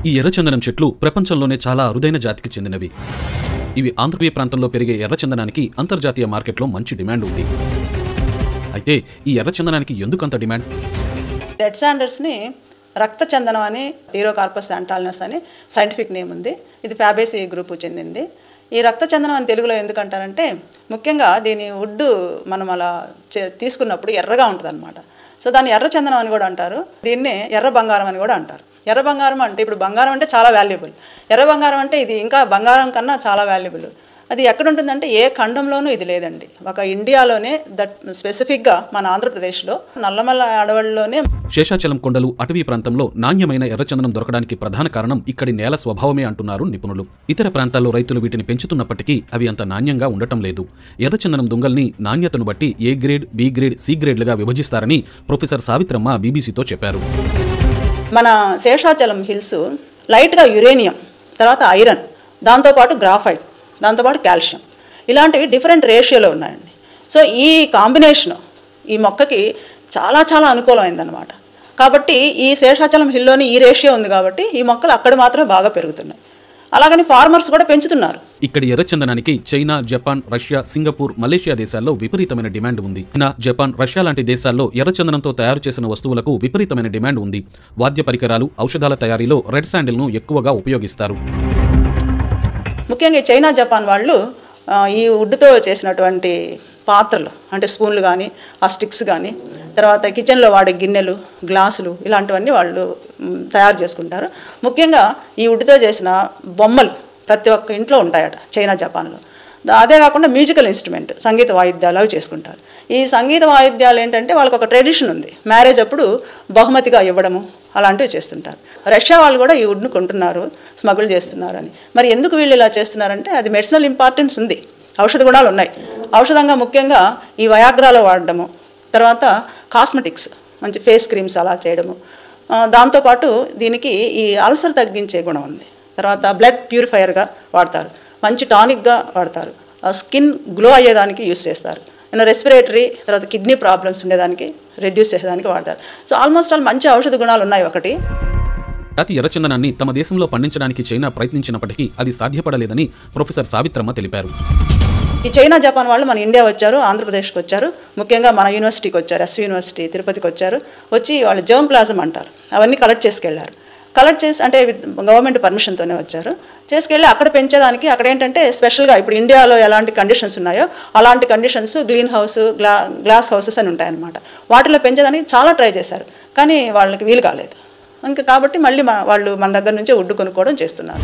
ఈ ఎర్రచందనం చెట్లు ప్రపంచంలోనే చాలా అరుదైన జాతికి చెందినవి. ఇవి ఆంధ్రప్రదేశ్ ప్రాంతంలో పెరిగే ఎర్రచందనానికి అంతర్జాతీయ మార్కెట్లో మంచి డిమాండ్ ఉంది. అయితే ఈ ఎర్రచందనానికి ఎందుకంత డిమాండ్? రెడ్ శాండర్స్ని రక్త చందనం అని టీరోకార్పస్ శాంటాలినస్ అని సైంటిఫిక్ నేమ్ ఉంది. ఇది ఫ్యాబేసి గ్రూపు చెందింది. ఈ రక్త చందనం అని తెలుగులో ఎందుకంటారంటే ముఖ్యంగా దీని వుడ్ మనం అలా తీసుకున్నప్పుడు ఎర్రగా ఉంటుంది అనమాట. సో దాన్ని ఎర్ర చందనం అని కూడా అంటారు. దీన్ని ఎర్ర బంగారం అని కూడా అంటారు. ఎర్ర బంగారం అంటే ఇప్పుడు బంగారం అంటే చాలా వాల్యుబుల్. ఎర్ర బంగారం అంటే ఇది ఇంకా బంగారం కన్నా చాలా వాల్యుబుల్. అది ఎక్కడ ఉంటుందంటే ఏ ఖండంలోనూ ఇది లేదండి. ఒక ఇండియాలోనే దట్ స్పెసిఫిక్గా మన ఆంధ్రప్రదేశ్లో నల్లమల్ల అడవుల్లోనే శేషాచలం కొండలు అటవీ ప్రాంతంలో నాణ్యమైన ఎర్రచందనం దొరకడానికి ప్రధాన కారణం ఇక్కడి నేల స్వభావమే అంటున్నారు నిపుణులు. ఇతర ప్రాంతాల్లో రైతులు వీటిని పెంచుతున్నప్పటికీ అవి అంత నాణ్యంగా ఉండటం లేదు. ఎర్రచందనం దుంగల్ని నాణ్యతను బట్టి A grade, B grade, C గ్రేడ్లుగా విభజిస్తారని ప్రొఫెసర్ సావిత్రమ్మ బీబీసీతో చెప్పారు. మన శేషాచలం హిల్స్ లైట్గా యురేనియం, తర్వాత ఐరన్, దాంతోపాటు గ్రాఫైట్, దాంతోపాటు కాల్షియం, ఇలాంటివి డిఫరెంట్ రేషియోలో ఉన్నాయండి. సో ఈ కాంబినేషన్ ఈ మొక్కకి చాలా చాలా అనుకూలమైందనమాట. కాబట్టి ఈ శేషాచలం హిల్లోని ఈ రేషియో ఉంది కాబట్టి ఈ మొక్కలు అక్కడ మాత్రమే బాగా పెరుగుతున్నాయి. అలాగని ఫార్మర్స్ కూడా పెంచుతున్నారు. ఇక్కడి ఎర్రచందనానికి China, Japan, Russia, Singapore, Malaysia దేశాల్లో విపరీతమైన డిమాండ్ ఉంది. చైనా, జపాన్, రష్యా లాంటి దేశాల్లో ఎర్రచందనంతో తయారు చేసిన వస్తువులకు విపరీతమైన డిమాండ్ ఉంది. వాద్య పరికరాలు, ఔషధాల తయారీలో రెడ్ శాండిల్ను ఎక్కువగా ఉపయోగిస్తారు. ముఖ్యంగా చైనా, జపాన్ వాళ్ళు ఈ వుడ్తో చేసినటువంటి పాత్రలు అంటే స్పూన్లు కానీ, ఆ స్టిక్స్ కానీ, తర్వాత కిచెన్లో వాడే గిన్నెలు, గ్లాసులు, ఇలాంటివన్నీ వాళ్ళు తయారు చేసుకుంటారు. ముఖ్యంగా ఈ వుడ్తో చేసిన బొమ్మలు ప్రతి ఒక్క ఇంట్లో ఉంటాయట చైనా, జపాన్లో. అదే కాకుండా మ్యూజికల్ ఇన్స్ట్రుమెంట్, సంగీత వాయిద్యాలు అవి చేసుకుంటారు. ఈ సంగీత వాయిద్యాలు ఏంటంటే వాళ్ళకి ఒక ట్రెడిషన్ ఉంది. మ్యారేజ్ అప్పుడు బహుమతిగా ఇవ్వడము అలాంటివి చేస్తుంటారు. రష్యా వాళ్ళు కూడా ఈ వుడ్ను కొంటున్నారు, స్మగుల్ చేస్తున్నారు అని. మరి ఎందుకు వీళ్ళు ఇలా చేస్తున్నారంటే అది మెడిసినల్ ఇంపార్టెన్స్ ఉంది, ఔషధ గుణాలు ఉన్నాయి. ఔషధంగా ముఖ్యంగా ఈ వయాగ్రాలో వాడడము, తర్వాత కాస్మెటిక్స్, మంచి ఫేస్ క్రీమ్స్ అలా చేయడము, దాంతోపాటు దీనికి ఈ అల్సర్ తగ్గించే గుణం ఉంది. తర్వాత బ్లడ్ ప్యూరిఫైయర్గా వాడతారు, మంచి టానిక్గా వాడతారు, స్కిన్ గ్లో అయ్యేదానికి యూస్ చేస్తారు, రెస్పిరేటరీ, తర్వాత కిడ్నీ ప్రాబ్లమ్స్ ఉండేదానికి రెడ్యూస్ చేసేదానికి వాడతారు. సో ఆల్మోస్ట్ ఆల్ మంచి ఔషధ గుణాలు ఉన్నాయి. ఒకటి జాతి ఎర్రచందనాన్ని తమ దేశంలో పండించడానికి చైనా ప్రయత్నించినప్పటికీ అది సాధ్యపడలేదని ప్రొఫెసర్ సావిత్రమ్మ తెలిపారు. ఈ చైనా, జపాన్ వాళ్ళు మన ఇండియా వచ్చారు, ఆంధ్రప్రదేశ్కి వచ్చారు, ముఖ్యంగా మన యూనివర్సిటీకి వచ్చారు, ఎస్వి యూనివర్సిటీ తిరుపతికి వచ్చారు. వచ్చి వాళ్ళు జర్మ్ ప్లాజం అంటారు అవన్నీ కలెక్ట్ చేసుకెళ్లారు. కలెక్ట్ చేసి అంటే గవర్నమెంట్ పర్మిషన్తోనే వచ్చారు. చేసుకెళ్ళి అక్కడ పెంచేదానికి అక్కడ ఏంటంటే స్పెషల్గా ఇప్పుడు ఇండియాలో ఎలాంటి కండిషన్స్ ఉన్నాయో అలాంటి conditions green house, glass houses అని ఉంటాయన్నమాట. వాటిలో పెంచేదానికి చాలా ట్రై చేశారు, కానీ వాళ్ళకి వీలు కాలేదు. ఇంకా కాబట్టి మళ్ళీ వాళ్ళు మన దగ్గర నుంచే వుడ్ కొనుక్కోవడం చేస్తున్నారు.